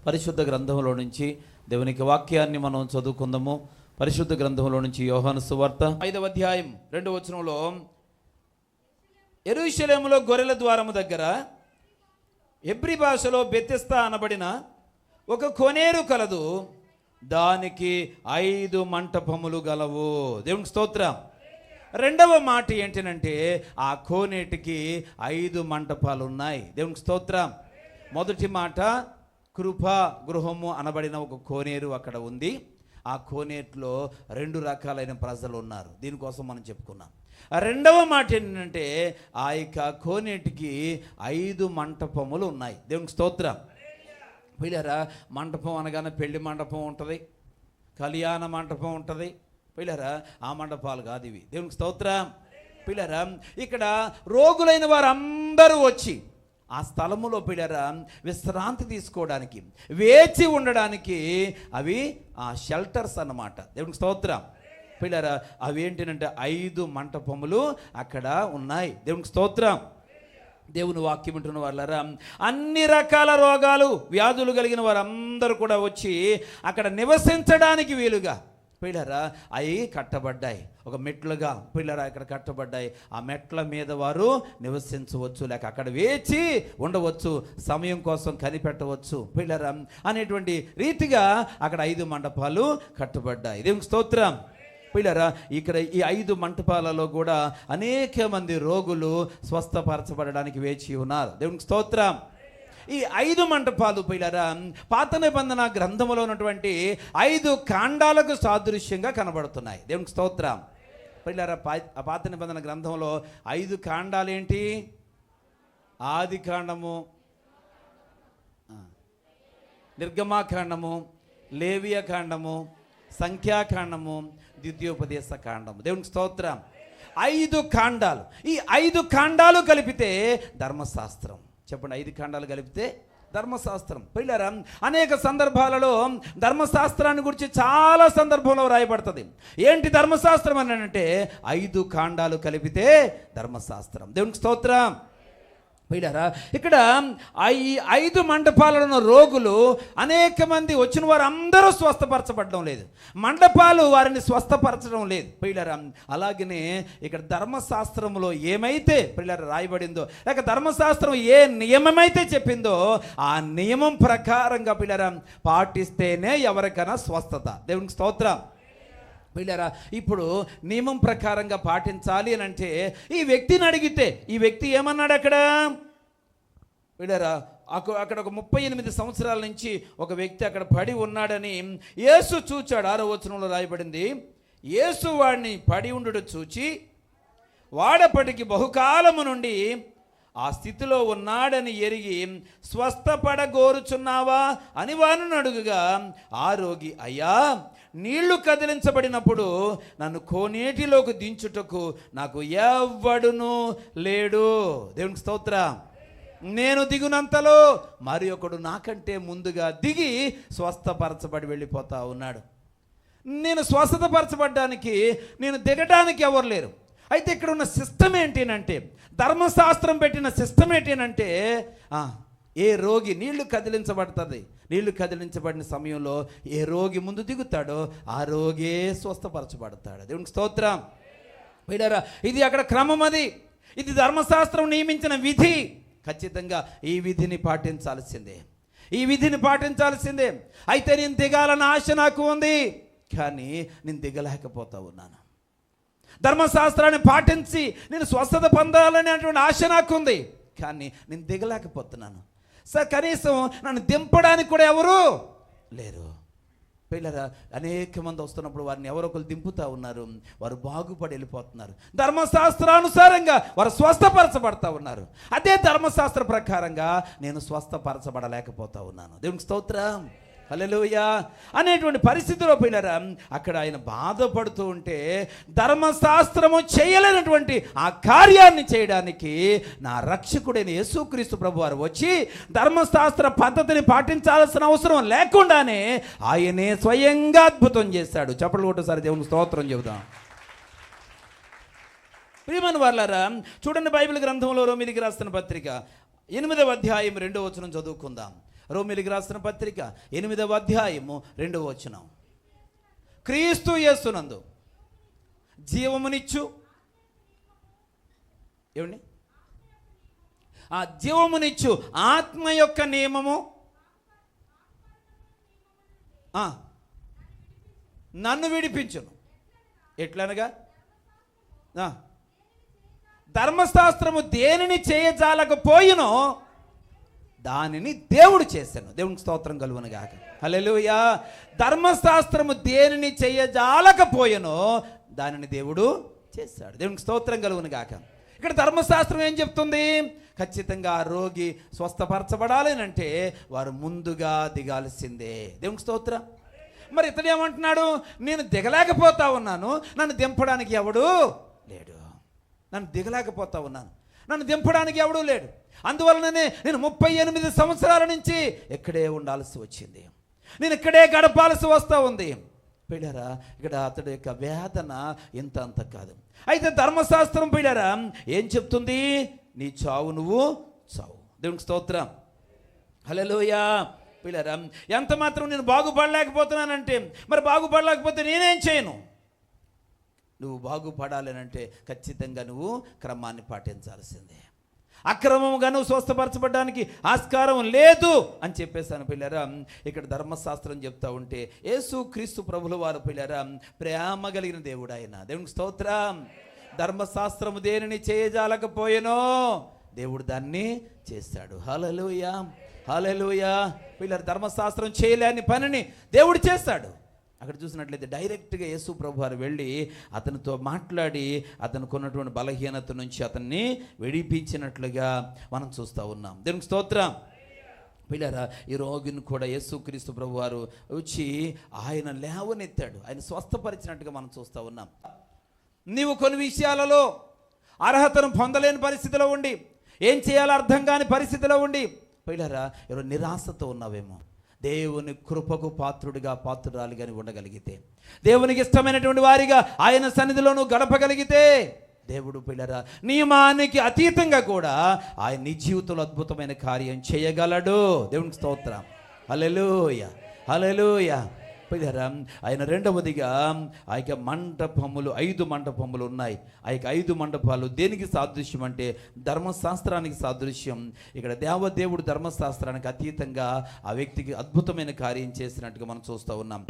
పరిశుద్ధ గ్రంథంలో నుంచి దేవునికి వాక్యాన్ని మనం చదువుకుందాము. పరిశుద్ధ గ్రంథంలో నుంచి యోహాను సువార్త 5వ అధ్యాయం 2వ వచనంలో, యెరూషలేములో గొర్రెల ద్వారము దగ్గర హెబ్రీ భాషలో బెతెస్దా అనబడిన ఒక కోనేరు కలదు, దానికి 5 మంటపములు గలవు. దేవునికి స్తోత్రం. రెండవ మాట ఏంటంటే ఆ కోనేటికి 5 మంటపాలు ఉన్నాయి. దేవునికి స్తోత్రం. మొదటి మాట కృపా గృహము అనబడిన ఒక కోనేరు అక్కడ ఉంది. ఆ కోనేటిలో 2 రకాలైన ప్రజలు ఉన్నారు. దీనికోసం మనం చెప్పుకున్నాం. రెండవ మాట ఏంటంటే ఆ యొక్క కోనేటికి 5 మంటపములు ఉన్నాయి. దేవునికి స్తోత్రం. పిల్లరా, మంటపం అనగానే పెళ్లి మండపం ఉంటుంది, కళ్యాణ మంటపం ఉంటుంది. పిల్లరా, ఆ మండపాలు కాదు ఇవి. దేవునికి స్తోత్రం. పిల్లరా, ఇక్కడ రోగులైన వారందరూ వచ్చి ఆ స్థలములో పిల్లరా విశ్రాంతి తీసుకోవడానికి, వేచి ఉండడానికి అవి ఆ షెల్టర్స్ అన్నమాట. దేవునికి స్తోత్రం. పిల్లరా, అవి ఏంటంటే 5 మంటపములు అక్కడ ఉన్నాయి. దేవునికి స్తోత్రం. దేవుని వాక్యం వింటున్న వాళ్ళరా, అన్ని రకాల రోగాలు వ్యాధులు కలిగిన వారందరూ కూడా వచ్చి అక్కడ నివసించడానికి వీలుగా పిల్లరా అవి కట్టబడ్డాయి. ఒక మెట్లుగా పిల్లరా ఇక్కడ కట్టబడ్డాయి. ఆ మెట్ల మీద వారు నివసించవచ్చు, లేక అక్కడ వేచి ఉండవచ్చు, సమయం కోసం కనిపెట్టవచ్చు పిల్లరా అనేటువంటి రీతిగా అక్కడ 5 మంటపాలు కట్టబడ్డాయి. దేవునికి స్తోత్రం. పిల్లరా, ఇక్కడ ఈ 5 మంటపాలలో కూడా అనేక మంది రోగులు స్వస్థపరచబడడానికి వేచి ఉన్నారు. దేవునికి స్తోత్రం. ఈ 5 మంటపాలు పిల్లరా పాత నిబంధన గ్రంథములో ఉన్నటువంటి 5 కాండాలకు సాదృశ్యంగా కనబడుతున్నాయి. దేవునికి స్తోత్రం. పిల్లరా, పాత నిబంధన గ్రంథంలో 5 కాండాలు ఏంటి? ఆది కాండము, నిర్గమాకాండము, లేవియ కాండము, సంఖ్యాకాండము, ద్వితీయోపదేశ కాండము. దేవునికి స్తోత్రం. 5 కాండాలు. ఈ 5 కాండాలు కలిపితే ధర్మశాస్త్రం. చెప్పండి, 5 కాండాలు కలిపితే ధర్మశాస్త్రం. పిల్లరా, అనేక సందర్భాలలో ధర్మశాస్త్రాన్ని గురించి చాలా సందర్భంలో రాయబడుతుంది. ఏంటి ధర్మశాస్త్రం అని అంటే 5 కాండాలు కలిపితే ధర్మశాస్త్రం. దేవునికి స్తోత్రం. పిల్లరా, ఇక్కడ ఈ 5 మండపాలలో ఉన్న రోగులు అనేక మంది వచ్చిన వారు అందరూ స్వస్థపరచబడడం లేదు, మండపాలు వారిని స్వస్థపరచడం లేదు. పిల్లరా, అలాగనే ఇక్కడ ధర్మశాస్త్రంలో ఏమైతే పిల్లరా రాయబడిందో, లేక ధర్మశాస్త్రం ఏ నియమమైతే చెప్పిందో ఆ నియమం ప్రకారంగా పిల్లరా పాటిస్తేనే ఎవరికైనా స్వస్థత. దేవునికి స్తోత్రం. పిల్లరా, ఇప్పుడు నియమం ప్రకారంగా పాటించాలి అని అంటే ఈ వ్యక్తిని అడిగితే, ఈ వ్యక్తి ఏమన్నాడు అక్కడ? పిల్లరా, అక్కడ ఒక 38 సంవత్సరాల నుంచి ఒక వ్యక్తి అక్కడ పడి ఉన్నాడని యేసు చూచాడు. 6వ వచనంలో రాయబడింది, యేసు వాడిని పడి ఉండుట చూచి వాడప్పటికి బహుకాలము నుండి ఆ స్థితిలో ఉన్నాడని ఎరిగి స్వస్థపడగోరుచున్నావా అని వారిని అడుగుగా ఆ రోగి, అయ్యా, నీళ్లు కదిలించబడినప్పుడు నన్ను కోనేటిలోకి దించుటకు నాకు ఎవ్వడును లేడు. దేవునికి స్తోత్రం. నేను దిగునంతలో మరి ఒకడు నాకంటే ముందుగా దిగి స్వస్థపరచబడి వెళ్ళిపోతా ఉన్నాడు. నేను స్వస్థపరచబడ్డానికి, నేను దిగడానికి ఎవరు లేరు. అయితే ఇక్కడ ఉన్న సిస్టమ్ ఏంటంటే, ధర్మశాస్త్రం పెట్టిన సిస్టమ్ ఏంటంటే, ఏ రోగి నీళ్లు కదిలించబడుతుంది, నీళ్లు కదిలించబడిన సమయంలో ఏ రోగి ముందు దిగుతాడో ఆ రోగే స్వస్థపరచబడతాడు. దేవునికి స్తోత్రం. పిల్లరా, ఇది అక్కడ క్రమం, ఇది ధర్మశాస్త్రం నియమించిన విధి. ఖచ్చితంగా ఈ విధిని పాటించాల్సిందే, ఈ విధిని పాటించాల్సిందే. అయితే నేను దిగాలన్న ఆశ నాకు ఉంది, కానీ నేను దిగలేకపోతా ఉన్నాను. ధర్మశాస్త్రాన్ని పాటించి నేను స్వస్థత పొందాలనేటువంటి ఆశ నాకుంది, కానీ నేను దిగలేకపోతున్నాను. కనీసం నన్ను దింపడానికి కూడా ఎవరు లేరు. పిల్లరా, అనేక మంది వస్తున్నప్పుడు వారిని ఎవరొకరు దింపుతా ఉన్నారు, వారు బాగుపడి వెళ్ళిపోతున్నారు. ధర్మశాస్త్రానుసారంగా వారు స్వస్థపరచబడతా ఉన్నారు. అదే ధర్మశాస్త్ర ప్రకారంగా నేను స్వస్థపరచబడలేకపోతా ఉన్నాను. దేవునికి స్తోత్రం. హల్లెలూయా అనేటువంటి పరిస్థితిలో పిల్లరా అక్కడ ఆయన బాధపడుతూ ఉంటే, ధర్మశాస్త్రము చేయలేనటువంటి ఆ కార్యాన్ని చేయడానికి నా రక్షకుడైన యేసుక్రీస్తు ప్రభు వారు వచ్చి ధర్మశాస్త్ర పద్ధతిని పాటించాల్సిన అవసరం లేకుండానే ఆయనే స్వయంగా అద్భుతం చేశాడు. చప్పట్లు కొట్టసారి దేవునికి స్తోత్రం చెబుదాం. ప్రియమైన వారలారా, చూడండి, బైబిల్ గ్రంథంలో రోమీయులకు రాసిన పత్రిక 8వ అధ్యాయం 2వ వచనం చదువుకుందాం. రోమీయులకు రాసిన పత్రిక 8వ అధ్యాయము 2వ వచనం. క్రీస్తు యేసునందు జీవమునిచ్చు, ఏమండి, ఆ జీవమునిచ్చు ఆత్మ యొక్క నియమము నన్ను విడిపించును. ఎట్లనగా ధర్మశాస్త్రము దేనిని చేయజాలకపోయినో దానిని దేవుడు చేశాను. దేవునికి స్తోత్రం కలుగును గాక. హల్లెలూయా. ధర్మశాస్త్రము దేనిని చేయజాలకపోయినో దానిని దేవుడు చేశాడు. దేవునికి స్తోత్రం కలుగును గాక. ఇక్కడ ధర్మశాస్త్రం ఏం చెప్తుంది? ఖచ్చితంగా ఆ రోగి స్వస్థపరచబడాలి అంటే వారు ముందుగా దిగాల్సిందే. దేవునికి స్తోత్రం. మరి ఇతడు ఏమంటున్నాడు? నేను దిగలేకపోతా ఉన్నాను, నన్ను దింపడానికి ఎవడు లేడు. నన్ను దిగలేకపోతా ఉన్నాను, నన్ను దింపడానికి ఎవడూ లేడు. అందువలననే నేను 38 సంవత్సరాల నుంచి ఇక్కడే ఉండాల్సి వచ్చింది, నేను ఇక్కడే గడపాల్సి వస్తూ ఉంది. పిల్లరా, ఇక్కడ అతడి యొక్క వేదన ఇంత అంత కాదు. అయితే ధర్మశాస్త్రం పిల్లరా ఏం చెప్తుంది? నీ చావు నువ్వు చావు. దేవునికి స్తోత్రం. హల్లెలూయా. పిల్లరా, ఎంత మాత్రం నేను బాగుపడలేకపోతున్నానంటే మరి బాగుపడలేకపోతే నేనేం చేయను? నువ్వు బాగుపడాలనంటే ఖచ్చితంగా నువ్వు క్రమాన్ని పాటించాల్సిందే. అక్రమంగా నువ్వు స్వస్థపరచబడడానికి ఆస్కారం లేదు అని చెప్పేసాను పిల్లరా. ఇక్కడ ధర్మశాస్త్రం చెప్తా ఉంటే యేసు క్రీస్తు ప్రభుల వారు పిల్లరా ప్రేమ కలిగిన దేవుడు ఆయన. దేవునికి స్తోత్రం. ధర్మశాస్త్రము దేనిని చేయజాలకపోయేనో దేవుడు దాన్ని చేశాడు. హల్లెలూయా, హల్లెలూయా. పిల్లలు, ధర్మశాస్త్రం చేయలేని పనిని దేవుడు చేశాడు. అక్కడ చూసినట్లయితే డైరెక్ట్గా యేసు ప్రభు వారు వెళ్ళి అతనితో మాట్లాడి అతనికి ఉన్నటువంటి బలహీనత నుంచి అతన్ని విడిపించినట్లుగా మనం చూస్తూ ఉన్నాం. దేవునికి స్తోత్రం. పిల్లరా, ఈ రోగిని కూడా యేసుక్రీస్తు ప్రభు వారు వచ్చి ఆయన లేవనెత్తాడు, ఆయన స్వస్థపరిచినట్టుగా మనం చూస్తూ ఉన్నాం. నీవు కొన్ని విషయాలలో అర్హతను పొందలేని పరిస్థితిలో ఉండి, ఏం చేయాలో అర్థం కాని పరిస్థితిలో ఉండి పిల్లరా ఎవరో నిరాశతో ఉన్నావేమో. దేవుని కృపకు పాత్రురాలిగాని ఉండగలిగితే, దేవునికి ఇష్టమైనటువంటి వారిగా ఆయన సన్నిధిలోనూ గడపగలిగితే దేవుడు పిల్లరా నియమానికి అతీతంగా కూడా ఆయన నీ జీవితంలో అద్భుతమైన కార్యం చేయగలడు. దేవునికి స్తోత్రం. హల్లెలూయా, హల్లెలూయా. పిల్లరా, ఆయన రెండవదిగా ఆ యొక్క మంటపములు 5 మంటపములు ఉన్నాయి. ఆ యొక్క 5 మంటపాలు దేనికి సాదృశ్యం అంటే ధర్మశాస్త్రానికి సాదృశ్యం. ఇక్కడ దేవదేవుడు ధర్మశాస్త్రానికి అతీతంగా ఆ వ్యక్తికి అద్భుతమైన కార్యం చేసినట్టుగా మనం చూస్తూ ఉన్నాం.